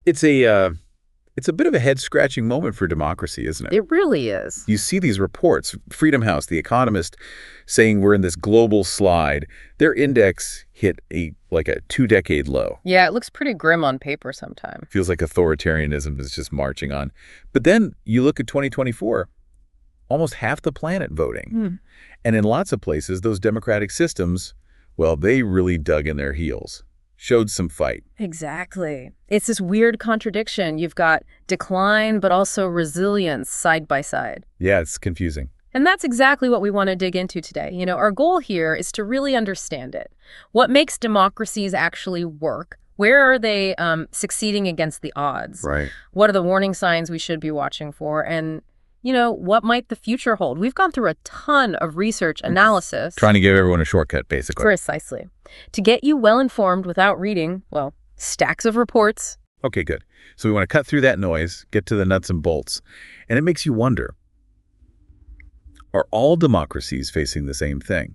It's a bit of a head-scratching moment for democracy, isn't it? It really is. You see these reports, Freedom House, The Economist, saying we're in this global slide. Their index hit a 2-decade low. Yeah, it looks pretty grim on paper sometimes. Feels like authoritarianism is just marching on. But then you look at 2024, almost half the planet voting. And in lots of places, those democratic systems, well, they really dug in their heels. Showed some fight. Exactly. It's this weird contradiction. You've got decline, but also resilience side by side. Yeah, it's confusing. And that's exactly what we want to dig into today. Our goal here is to really understand it. What makes democracies actually work? Where are they succeeding against the odds? Right. What are the warning signs we should be watching for? And what might the future hold? We've gone through a ton of research analysis. Trying to give everyone a shortcut, basically. Precisely. To get you well-informed without reading, well, stacks of reports. Okay, good. So we want to cut through that noise, get to the nuts and bolts. And it makes you wonder, are all democracies facing the same thing?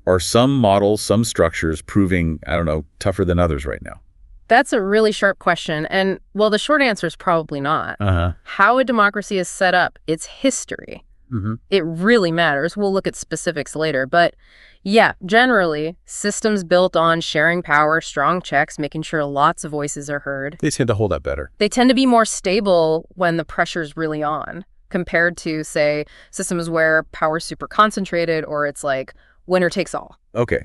Are some models, some structures proving, tougher than others right now? That's a really sharp question. And, well, the short answer is probably not. How a democracy is set up, its history, it really matters. We'll look at specifics later. But, yeah, generally, systems built on sharing power, strong checks, making sure lots of voices are heard. They tend to hold up better. They tend to be more stable when the pressure's really on, compared to, say, systems where power's super concentrated or it's like winner takes all. Okay.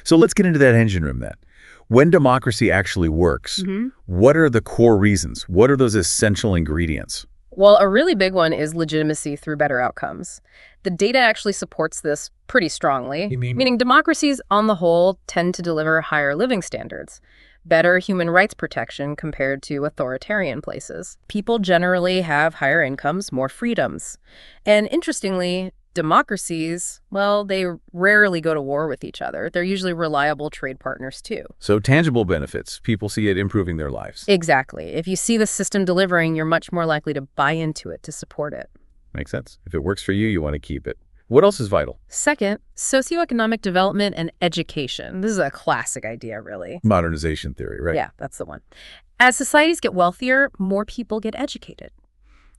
So let's get into that engine room then. When democracy actually works, what are the core reasons? What are those essential ingredients? Well, a really big one is legitimacy through better outcomes. The data actually supports this pretty strongly. You mean? Meaning democracies, on the whole, tend to deliver higher living standards, better human rights protection compared to authoritarian places. People generally have higher incomes, more freedoms. And interestingly, democracies, well, they rarely go to war with each other. They're usually reliable trade partners, too. So tangible benefits. People see it improving their lives. Exactly. If you see the system delivering, you're much more likely to buy into it, to support it. Makes sense. If it works for you, you want to keep it. What else is vital? Second, socioeconomic development and education. This is a classic idea, really. Modernization theory, right? Yeah, that's the one. As societies get wealthier, more people get educated.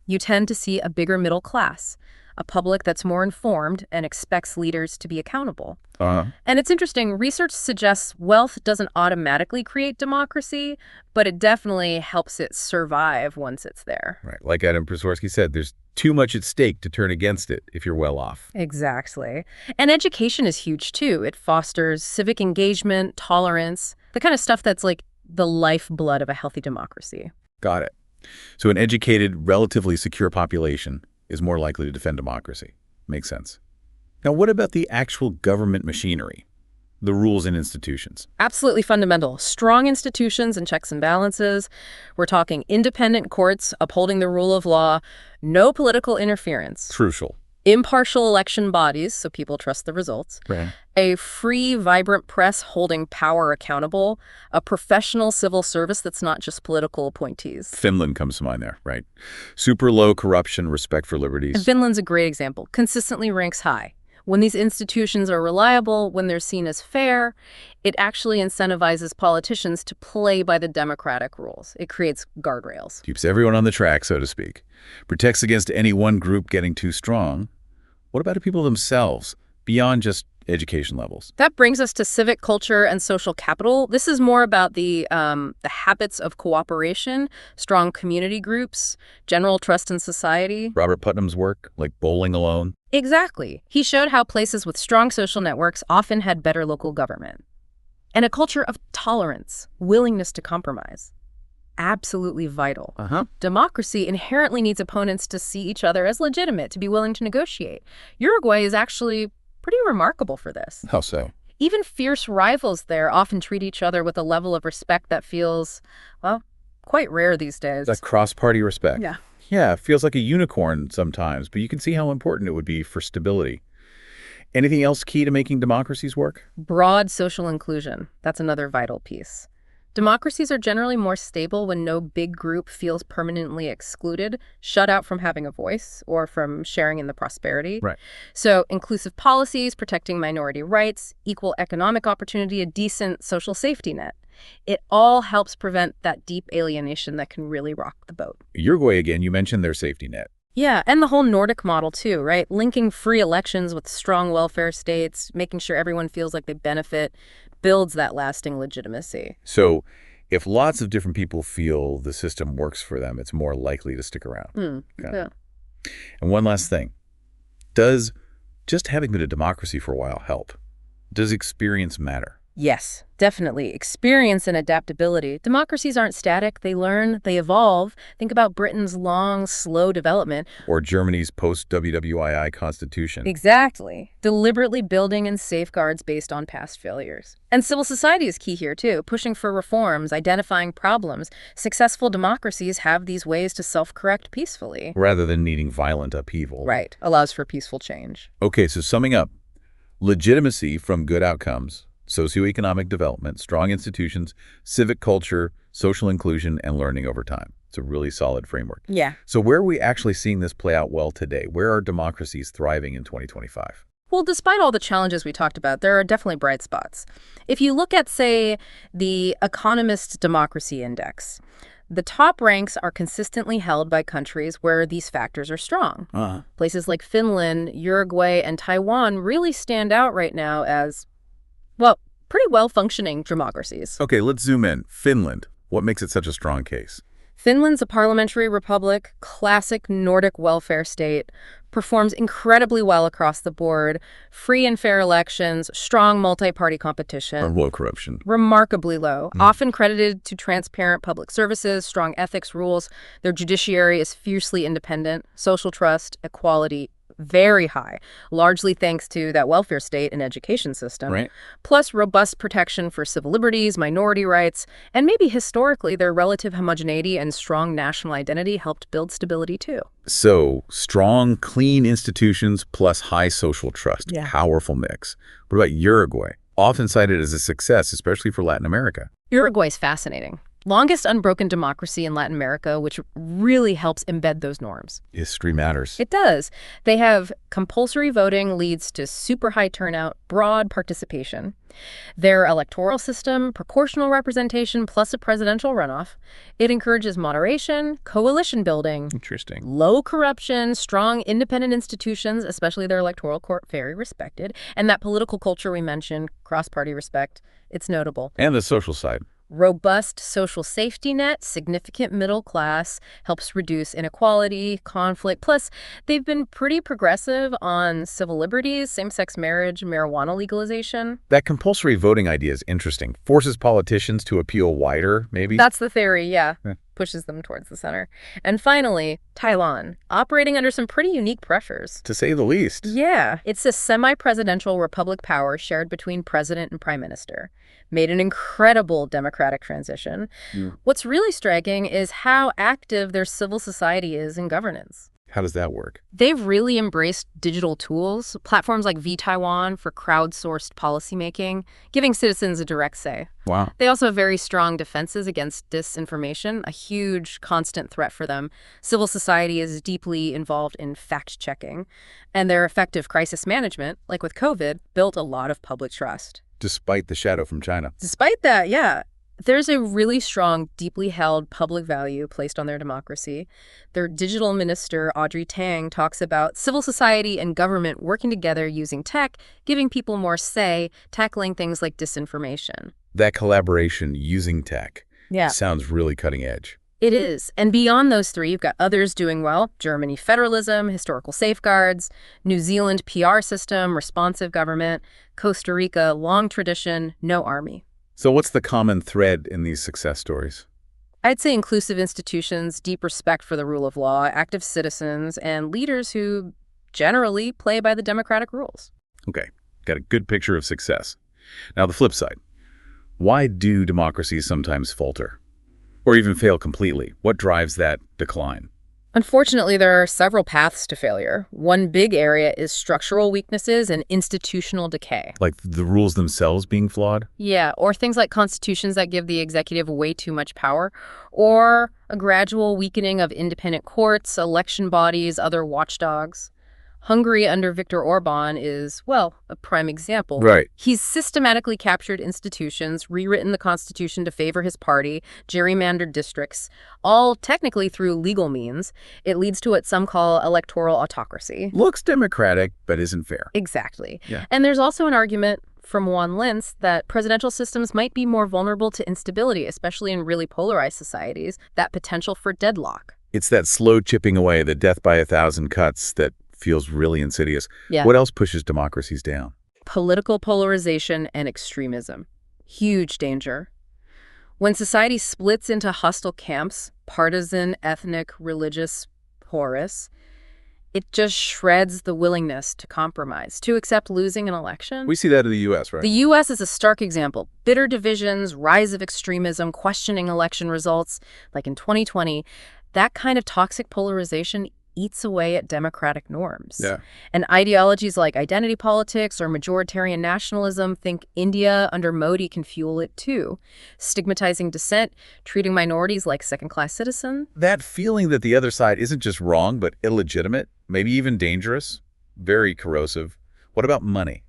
You tend to see a bigger middle class, a public that's more informed and expects leaders to be accountable. And it's interesting, research suggests wealth doesn't automatically create democracy, but it definitely helps it survive once it's there. Right. Like Adam Przeworski said, there's too much at stake to turn against it if you're well off. Exactly. And education is huge, too. It fosters civic engagement, tolerance, the kind of stuff that's like the lifeblood of a healthy democracy. Got it. So an educated, relatively secure population is more likely to defend democracy. Makes sense. Now, what about the actual government machinery, the rules and institutions? Absolutely fundamental. Strong institutions and checks and balances. We're talking independent courts upholding the rule of law, no political interference. Crucial. Impartial election bodies, so people trust the results. Right. A free, vibrant press holding power accountable. A professional civil service that's not just political appointees. Finland comes to mind there, right? Super low corruption, respect for liberties. And Finland's a great example. Consistently ranks high. When these institutions are reliable, when they're seen as fair, it actually incentivizes politicians to play by the democratic rules. It creates guardrails. Keeps everyone on the track, so to speak. Protects against any one group getting too strong. What about the people themselves, beyond just education levels? That brings us to civic culture and social capital. This is more about the habits of cooperation, strong community groups, general trust in society. Robert Putnam's work, like Bowling Alone. Exactly. He showed how places with strong social networks often had better local government. And a culture of tolerance, willingness to compromise. Absolutely vital. Democracy inherently needs opponents to see each other as legitimate, to be willing to negotiate. Uruguay is actually pretty remarkable for this. How so? Even fierce rivals there often treat each other with a level of respect that feels, well, quite rare these days. That cross-party respect. Yeah. Yeah, it feels like a unicorn sometimes, but you can see how important it would be for stability. Anything else key to making democracies work? Broad social inclusion. That's another vital piece. Democracies are generally more stable when no big group feels permanently excluded, shut out from having a voice or from sharing in the prosperity. Right. So inclusive policies, protecting minority rights, equal economic opportunity, a decent social safety net. It all helps prevent that deep alienation that can really rock the boat. Uruguay, again, you mentioned their safety net. Yeah, and the whole Nordic model too, right? Linking free elections with strong welfare states, making sure everyone feels like they benefit, builds that lasting legitimacy. So if lots of different people feel the system works for them, it's more likely to stick around. Yeah. And one last thing. Does just having been a democracy for a while help? Does experience matter? Yes, definitely. Experience and adaptability. Democracies aren't static. They learn, they evolve. Think about Britain's long, slow development. Or Germany's post-WWII constitution. Exactly. Deliberately building in safeguards based on past failures. And civil society is key here, too, pushing for reforms, identifying problems. Successful democracies have these ways to self-correct peacefully. Rather than needing violent upheaval. Right. Allows for peaceful change. Okay, so summing up, legitimacy from good outcomes, socioeconomic development, strong institutions, civic culture, social inclusion, and learning over time. It's a really solid framework. Yeah. So where are we actually seeing this play out well today? Where are democracies thriving in 2025? Well, despite all the challenges we talked about, there are definitely bright spots. If you look at, say, the Economist Democracy Index, the top ranks are consistently held by countries where these factors are strong. Places like Finland, Uruguay, and Taiwan really stand out right now as, well, pretty well-functioning democracies. Okay, let's zoom in. Finland. What makes it such a strong case? Finland's a parliamentary republic, classic Nordic welfare state, performs incredibly well across the board, free and fair elections, strong multi-party competition. Or low corruption. Remarkably low, often credited to transparent public services, strong ethics rules. Their judiciary is fiercely independent, social trust, equality, very high, largely thanks to that welfare state and education system, Right. plus robust protection for civil liberties, minority rights, and maybe historically their relative homogeneity and strong national identity helped build stability too. So strong, clean institutions plus high social trust. Yeah. Powerful mix. What about Uruguay? Often cited as a success, especially for Latin America. Uruguay's fascinating. Longest unbroken democracy in Latin America, which really helps embed those norms. History matters. It does. They have compulsory voting leads to super high turnout, broad participation. Their electoral system, proportional representation, plus a presidential runoff. It encourages moderation, coalition building. Interesting. Low corruption, strong independent institutions, especially their electoral court, very respected. And that political culture we mentioned, cross-party respect, it's notable. And the social side. Robust social safety net, significant middle class, helps reduce inequality, conflict. Plus, they've been pretty progressive on civil liberties, same-sex marriage, marijuana legalization. That compulsory voting idea is interesting. Forces politicians to appeal wider, maybe? That's the theory, yeah. Yeah. Pushes them towards the center. And finally, Taiwan, operating under some pretty unique pressures. To say the least. Yeah, it's a semi-presidential republic power shared between president and prime minister. Made an incredible democratic transition. What's really striking is how active their civil society is in governance. How does that work? They've really embraced digital tools, platforms like VTaiwan for crowdsourced policymaking, giving citizens a direct say. Wow. They also have very strong defenses against disinformation, a huge constant threat for them. Civil society is deeply involved in fact-checking, and their effective crisis management, like with COVID, built a lot of public trust. Despite the shadow from China. Despite that, yeah, there's a really strong, deeply held public value placed on their democracy. Their digital minister, Audrey Tang, talks about civil society and government working together using tech, giving people more say, tackling things like disinformation. That collaboration using tech Yeah. sounds really cutting edge. It is. And beyond those three, you've got others doing well. Germany, federalism, historical safeguards. New Zealand, PR system, responsive government. Costa Rica, long tradition, no army. So what's the common thread in these success stories? I'd say inclusive institutions, deep respect for the rule of law, active citizens, and leaders who generally play by the democratic rules. Okay, got a good picture of success. Now the flip side. Why do democracies sometimes falter? Or even fail completely? What drives that decline? Unfortunately, there are several paths to failure. One big area is structural weaknesses and institutional decay. Like the rules themselves being flawed? Yeah, or things like constitutions that give the executive way too much power, or a gradual weakening of independent courts, election bodies, other watchdogs. Hungary under Viktor Orban is, well, a prime example. Right. He's systematically captured institutions, rewritten the constitution to favor his party, gerrymandered districts, all technically through legal means. It leads to what some call electoral autocracy. Looks democratic, but isn't fair. Exactly. Yeah. And there's also an argument from Juan Lintz that presidential systems might be more vulnerable to instability, especially in really polarized societies, that potential for deadlock. It's that slow chipping away, the death by 1,000 cuts that feels really insidious. Yeah. What else pushes democracies down? Political polarization and extremism. Huge danger. When society splits into hostile camps, partisan, ethnic, religious, porous, it just shreds the willingness to compromise, to accept losing an election. We see that in the U.S., right? The U.S. is a stark example. Bitter divisions, rise of extremism, questioning election results. Like in 2020, that kind of toxic polarization eats away at democratic norms. Yeah. And ideologies like identity politics or majoritarian nationalism, think India under Modi, can fuel it too. Stigmatizing dissent, treating minorities like second-class citizens. That feeling that the other side isn't just wrong, but illegitimate, maybe even dangerous, very corrosive. What about money?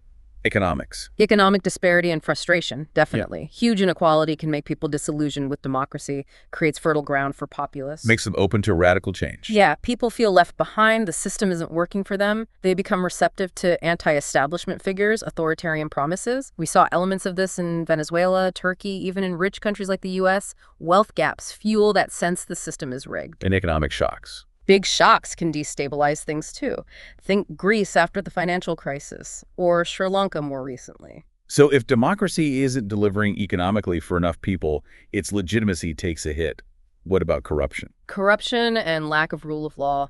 Economics. Economic disparity and frustration, definitely. Yeah. Huge inequality can make people disillusioned with democracy, creates fertile ground for populists. Makes them open to radical change. Yeah, people feel left behind, the system isn't working for them. They become receptive to anti-establishment figures, authoritarian promises. We saw elements of this in Venezuela, Turkey, even in rich countries like the U.S. Wealth gaps fuel that sense the system is rigged. And economic shocks. Big shocks can destabilize things, too. Think Greece after the financial crisis, or Sri Lanka more recently. So if democracy isn't delivering economically for enough people, its legitimacy takes a hit. What about corruption? Corruption and lack of rule of law,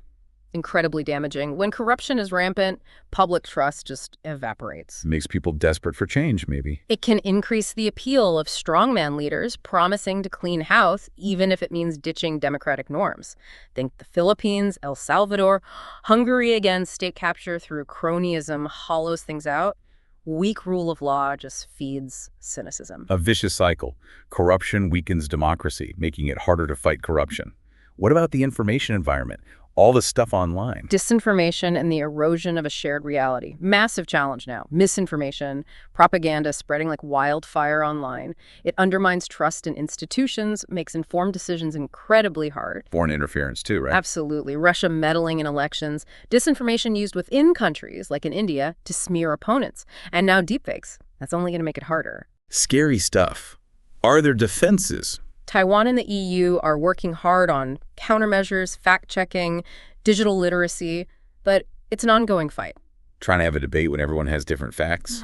incredibly damaging. When corruption is rampant, public trust just evaporates. Makes people desperate for change, maybe. It can increase the appeal of strongman leaders promising to clean house, even if it means ditching democratic norms. Think the Philippines, El Salvador, Hungary again, state capture through cronyism hollows things out. Weak rule of law just feeds cynicism. A vicious cycle. Corruption weakens democracy, making it harder to fight corruption. What about the information environment? All the stuff online. Disinformation and the erosion of a shared reality. Massive challenge now. Misinformation, propaganda spreading like wildfire online. It undermines trust in institutions, makes informed decisions incredibly hard. Foreign interference too, right? Absolutely. Russia meddling in elections. Disinformation used within countries, like in India, to smear opponents. And now deepfakes. That's only going to make it harder. Scary stuff. Are there defenses? Taiwan and the EU are working hard on countermeasures, fact-checking, digital literacy, but it's an ongoing fight. Trying to have a debate when everyone has different facts?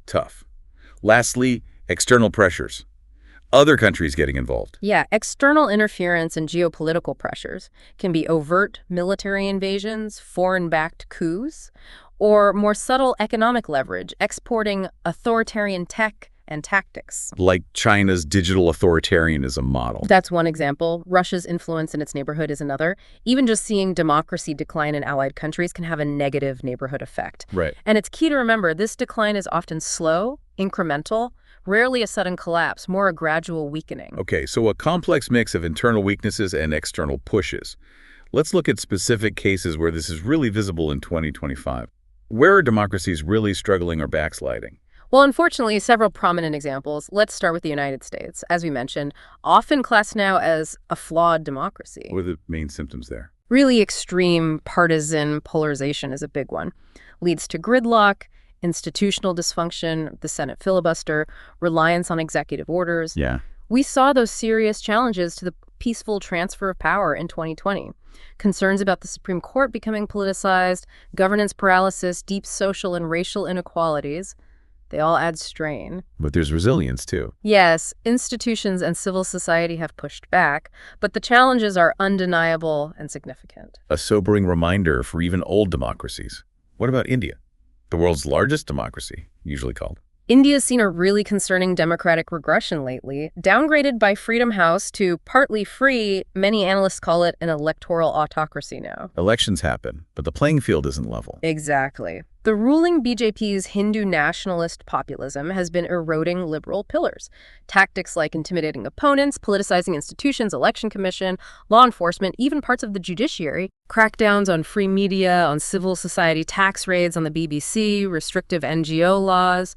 Tough. Lastly, external pressures. Other countries getting involved. Yeah, external interference and geopolitical pressures can be overt military invasions, foreign-backed coups, or more subtle economic leverage, exporting authoritarian tech and tactics. Like China's digital authoritarianism model. That's one example. Russia's influence in its neighborhood is another. Even just seeing democracy decline in allied countries can have a negative neighborhood effect. Right. And it's key to remember this decline is often slow, incremental, rarely a sudden collapse, more a gradual weakening. Okay, so a complex mix of internal weaknesses and external pushes. Let's look at specific cases where this is really visible in 2025. Where are democracies really struggling or backsliding? Well, unfortunately, several prominent examples. Let's start with the United States. As we mentioned, often classed now as a flawed democracy. What are the main symptoms there? Really extreme partisan polarization is a big one. Leads to gridlock, institutional dysfunction, the Senate filibuster, reliance on executive orders. Yeah. We saw those serious challenges to the peaceful transfer of power in 2020. Concerns about the Supreme Court becoming politicized, governance paralysis, deep social and racial inequalities. They all add strain. But there's resilience, too. Yes, institutions and civil society have pushed back, but the challenges are undeniable and significant. A sobering reminder for even old democracies. What about India? The world's largest democracy, usually called. India's seen a really concerning democratic regression lately. Downgraded by Freedom House to partly free, many analysts call it an electoral autocracy now. Elections happen, but the playing field isn't level. Exactly. The ruling BJP's Hindu nationalist populism has been eroding liberal pillars. Tactics like intimidating opponents, politicizing institutions, election commission, law enforcement, even parts of the judiciary, crackdowns on free media, on civil society tax raids on the BBC, restrictive NGO laws,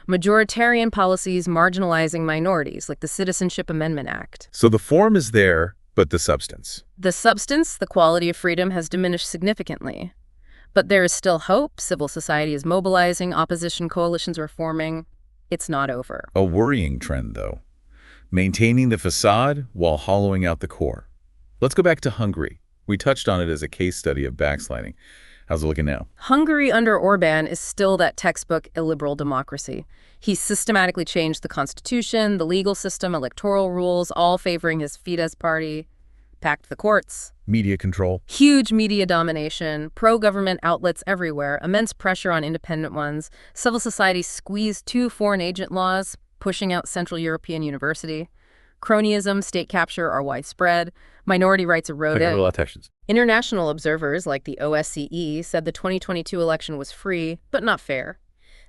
majoritarian policies marginalizing minorities like the Citizenship Amendment Act. So the form is there, but the substance. The substance, the quality of freedom, has diminished significantly. But there is still hope. Civil society is mobilizing, opposition coalitions are forming. It's not over. A worrying trend, though. Maintaining the facade while hollowing out the core. Let's go back to Hungary. We touched on it as a case study of backsliding. How's it looking now? Hungary under Orban is still that textbook illiberal democracy. He's systematically changed the constitution, the legal system, electoral rules, all favoring his Fidesz party. Packed the courts. Media control. Huge media domination, pro-government outlets everywhere, immense pressure on independent ones, civil society squeezed 2 foreign agent laws, pushing out Central European University. Cronyism, state capture are widespread. Minority rights eroded. International observers like the OSCE said the 2022 election was free, but not fair.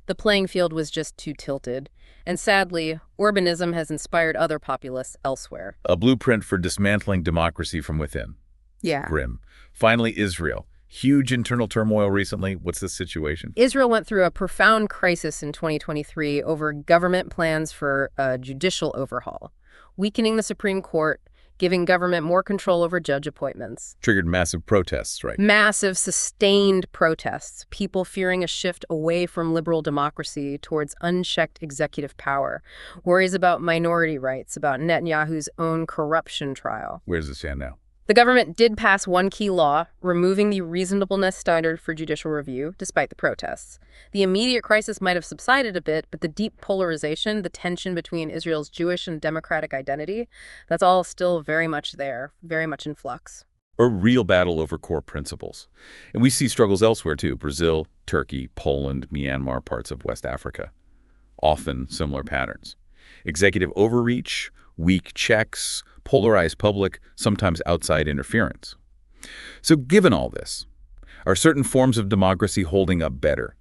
The playing field was just too tilted. And sadly, Orbanism has inspired other populists elsewhere. A blueprint for dismantling democracy from within. Yeah. Grim. Finally, Israel. Huge internal turmoil recently. What's the situation? Israel went through a profound crisis in 2023 over government plans for a judicial overhaul, weakening the Supreme Court, giving government more control over judge appointments. Triggered massive protests, right? Massive, sustained protests, people fearing a shift away from liberal democracy towards unchecked executive power, worries about minority rights, about Netanyahu's own corruption trial. Where does it stand now? The government did pass one key law, removing the reasonableness standard for judicial review, despite the protests. The immediate crisis might have subsided a bit, but the deep polarization, the tension between Israel's Jewish and democratic identity, that's all still very much there, very much in flux. A real battle over core principles. And we see struggles elsewhere, too. Brazil, Turkey, Poland, Myanmar, parts of West Africa. Often similar patterns. Executive overreach, weak checks, polarized public, sometimes outside interference. So given all this, are certain forms of democracy holding up better?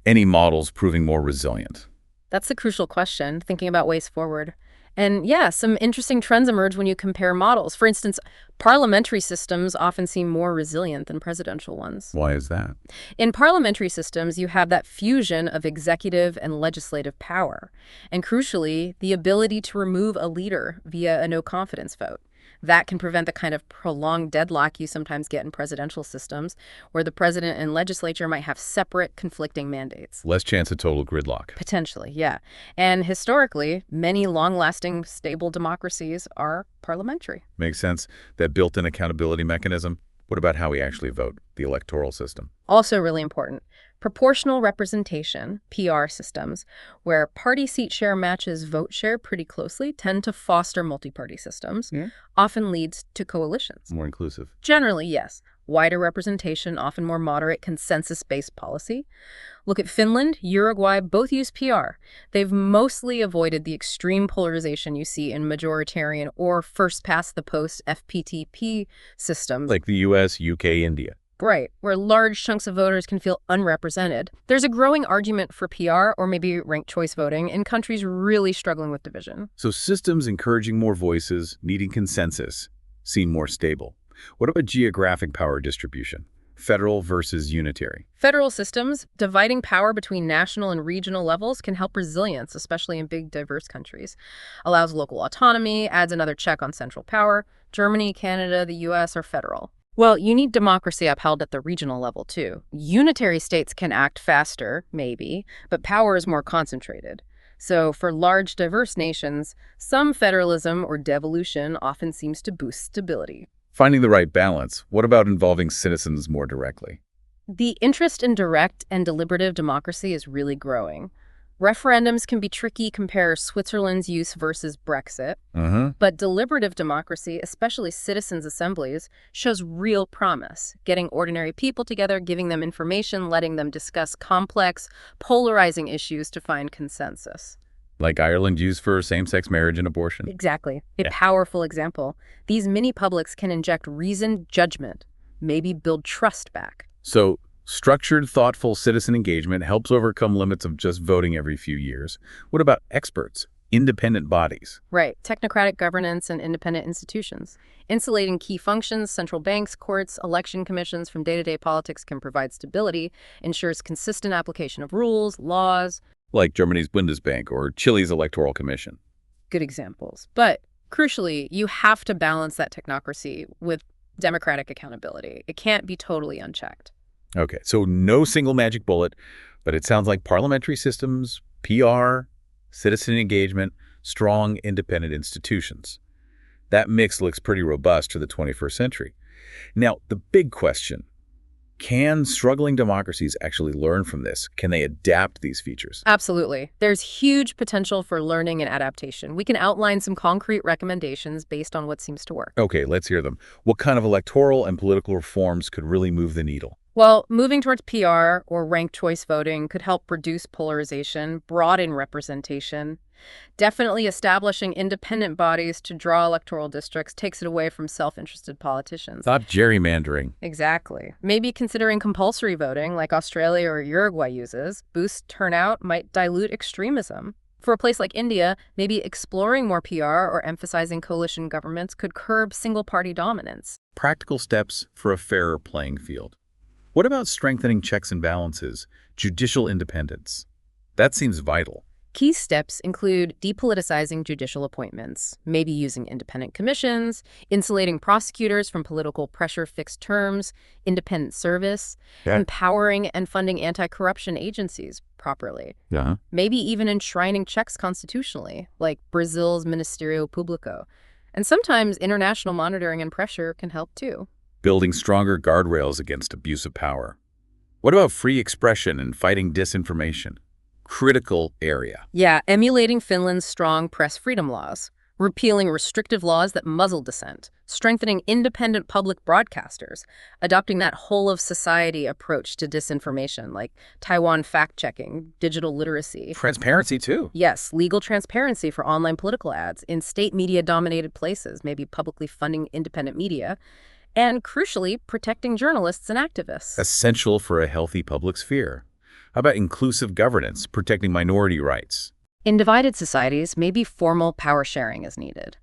Any models proving more resilient? That's the crucial question, thinking about ways forward. And yeah, some interesting trends emerge when you compare models. For instance, parliamentary systems often seem more resilient than presidential ones. Why is that? In parliamentary systems, you have that fusion of executive and legislative power. And crucially, the ability to remove a leader via a no-confidence vote. That can prevent the kind of prolonged deadlock you sometimes get in presidential systems, where the president and legislature might have separate, conflicting mandates. Less chance of total gridlock. Potentially, yeah. And historically, many long-lasting, stable democracies are parliamentary. Makes sense. That built-in accountability mechanism. What about how we actually vote, the electoral system? Also really important. Proportional representation, PR systems, where party seat share matches vote share pretty closely, tend to foster multi-party systems, often leads to coalitions. More inclusive. Generally, yes. Wider representation, often more moderate, consensus-based policy. Look at Finland, Uruguay, both use PR. They've mostly avoided the extreme polarization you see in majoritarian or first-past-the-post FPTP systems. Like the US, UK, India. Right, where large chunks of voters can feel unrepresented. There's a growing argument for PR, or maybe ranked choice voting, in countries really struggling with division. So systems encouraging more voices, needing consensus, seem more stable. What about geographic power distribution? Federal versus unitary? Federal systems, dividing power between national and regional levels, can help resilience, especially in big, diverse countries. Allows local autonomy, adds another check on central power. Germany, Canada, the US are federal. Well, you need democracy upheld at the regional level, too. Unitary states can act faster, maybe, but power is more concentrated. So for large, diverse nations, some federalism or devolution often seems to boost stability. Finding the right balance. What about involving citizens more directly? The interest in direct and deliberative democracy is really growing. Referendums can be tricky, compare Switzerland's use versus Brexit. But deliberative democracy, especially citizens' assemblies, shows real promise. Getting ordinary people together, giving them information, letting them discuss complex, polarizing issues to find consensus. Like Ireland used for same-sex marriage and abortion. Exactly. A powerful example. These mini-publics can inject reasoned judgment, maybe build trust back. So Structured, thoughtful citizen engagement helps overcome limits of just voting every few years. What about experts? Independent bodies. Right. Technocratic governance and independent institutions. Insulating key functions, central banks, courts, election commissions from day-to-day politics can provide stability, ensures consistent application of rules, laws. Like Germany's Bundesbank or Chile's Electoral Commission. Good examples. But crucially, you have to balance that technocracy with democratic accountability. It can't be totally unchecked. Okay, so no single magic bullet, but it sounds like parliamentary systems, PR, citizen engagement, strong independent institutions. That mix looks pretty robust for the 21st century. Now, the big question, can struggling democracies actually learn from this? Can they adapt these features? Absolutely. There's huge potential for learning and adaptation. We can outline some concrete recommendations based on what seems to work. Okay, let's hear them. What kind of electoral and political reforms could really move the needle? Well, moving towards PR or ranked choice voting could help reduce polarization, broaden representation. Definitely establishing independent bodies to draw electoral districts takes it away from self-interested politicians. Stop gerrymandering. Exactly. Maybe considering compulsory voting, like Australia or Uruguay uses, boost turnout, might dilute extremism. For a place like India, maybe exploring more PR or emphasizing coalition governments could curb single-party dominance. Practical steps for a fairer playing field. What about strengthening checks and balances, judicial independence? That seems vital. Key steps include depoliticizing judicial appointments, maybe using independent commissions, insulating prosecutors from political pressure, fixed terms, independent service, empowering and funding anti-corruption agencies properly. Maybe even enshrining checks constitutionally, like Brazil's Ministério Público. And sometimes international monitoring and pressure can help too. Building stronger guardrails against abuse of power. What about free expression and fighting disinformation? Critical area. Yeah, emulating Finland's strong press freedom laws, repealing restrictive laws that muzzle dissent, strengthening independent public broadcasters, adopting that whole-of-society approach to disinformation, like Taiwan fact-checking, digital literacy. Transparency, too. Yes, legal transparency for online political ads in state media-dominated places, maybe publicly funding independent media, and, crucially, protecting journalists and activists. Essential for a healthy public sphere. How about inclusive governance, protecting minority rights? In divided societies, maybe formal power sharing is needed.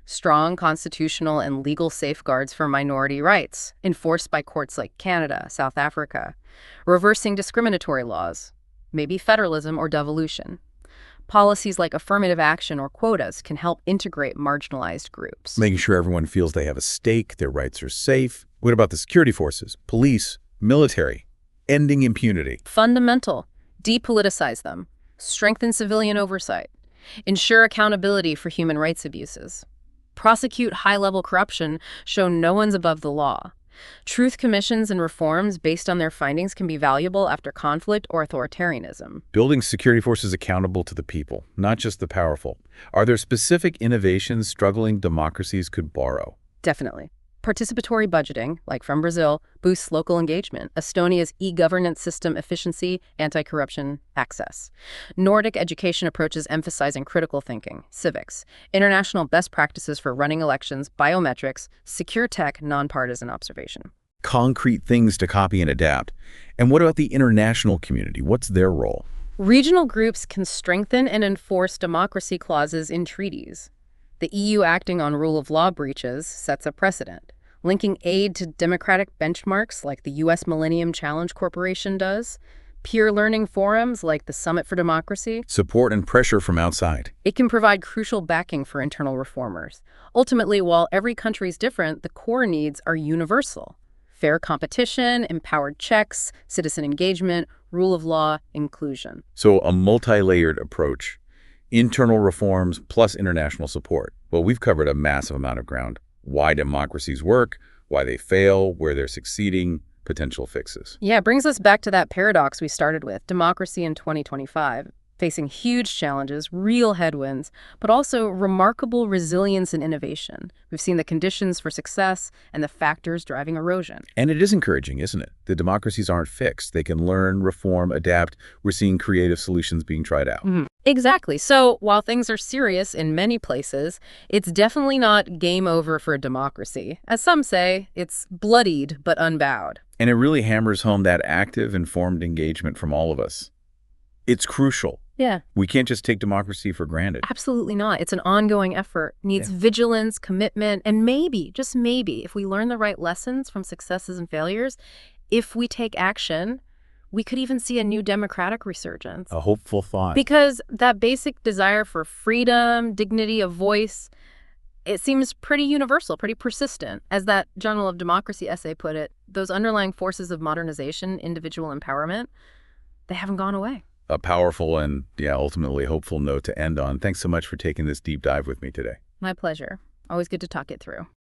Strong constitutional and legal safeguards for minority rights, enforced by courts like Canada, South Africa. Reversing discriminatory laws, maybe federalism or devolution. Policies like affirmative action or quotas can help integrate marginalized groups. Making sure everyone feels they have a stake, their rights are safe. What about the security forces, police, military? Ending impunity. Fundamental. Depoliticize them. Strengthen civilian oversight. Ensure accountability for human rights abuses. Prosecute high-level corruption. Show no one's above the law. Truth commissions and reforms based on their findings can be valuable after conflict or authoritarianism. Building security forces accountable to the people, not just the powerful. Are there specific innovations struggling democracies could borrow? Definitely. Participatory budgeting, like from Brazil, boosts local engagement. Estonia's e-governance system efficiency, anti-corruption access. Nordic education approaches emphasizing critical thinking, civics. International best practices for running elections, biometrics, secure tech, nonpartisan observation. Concrete things to copy and adapt. And what about the international community? What's their role? Regional groups can strengthen and enforce democracy clauses in treaties. The EU acting on rule of law breaches sets a precedent. Linking aid to democratic benchmarks like the U.S. Millennium Challenge Corporation does, peer learning forums like the Summit for Democracy. Support and pressure from outside. It can provide crucial backing for internal reformers. Ultimately, while every country is different, the core needs are universal. Fair competition, empowered checks, citizen engagement, rule of law, inclusion. So a multi-layered approach. Internal reforms plus international support. Well, we've covered a massive amount of ground. Why democracies work, why they fail, where they're succeeding, potential fixes. Yeah, it brings us back to that paradox we started with, democracy in 2025. facing huge challenges, real headwinds, but also remarkable resilience and innovation. We've seen the conditions for success and the factors driving erosion. And it is encouraging, isn't it? The democracies aren't fixed. They can learn, reform, adapt. We're seeing creative solutions being tried out. Exactly. So while things are serious in many places, it's definitely not game over for a democracy. As some say, it's bloodied but unbowed. And it really hammers home that active, informed engagement from all of us. It's crucial. Yeah. We can't just take democracy for granted. Absolutely not. It's an ongoing effort. Needs vigilance, commitment, and maybe, just maybe, if we learn the right lessons from successes and failures, if we take action, we could even see a new democratic resurgence. A hopeful thought. Because that basic desire for freedom, dignity of voice, it seems pretty universal, pretty persistent. As that Journal of Democracy essay put it, those underlying forces of modernization, individual empowerment, they haven't gone away. A powerful and, ultimately hopeful note to end on. Thanks so much for taking this deep dive with me today. My pleasure. Always good to talk it through.